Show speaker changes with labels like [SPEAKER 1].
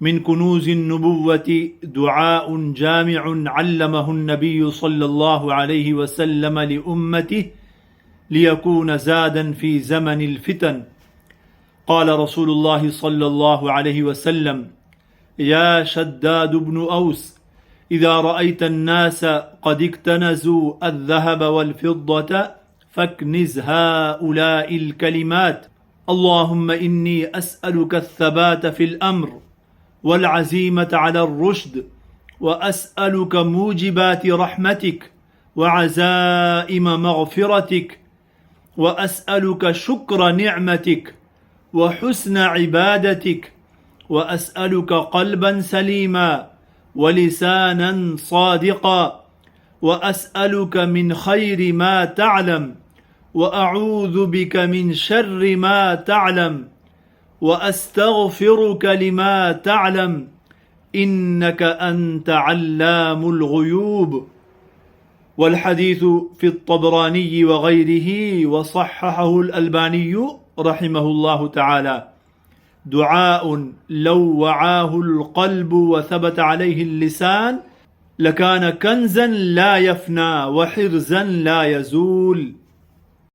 [SPEAKER 1] من كنوز النبوة دعاء جامع علمه النبي صلى الله عليه وسلم لأمته ليكون زادا في زمن الفتن. قال رسول الله صلى الله عليه وسلم: يا شداد بن أوس، إذا رأيت الناس قد اكتنزوا الذهب والفضة فاكنز هؤلاء الكلمات: اللهم إني أسألك الثبات في الأمر والعزيمة على الرشد، وأسألك موجبات رحمتك وعزائم مغفرتك، وأسألك شكر نعمتك وحسن عبادتك، وأسألك قلبا سليما ولسانا صادقا، وأسألك من خير ما تعلم، وأعوذ بك من شر ما تعلم، وأستغفرك لما تعلم، إنك أنت علام الغيوب. والحديث في الطبراني وغيره وصححه الألباني رحمه الله تعالى. دعاء لو وعاه القلب وثبت عليه اللسان لكان كنزا لا يفنى وحرزا لا يزول.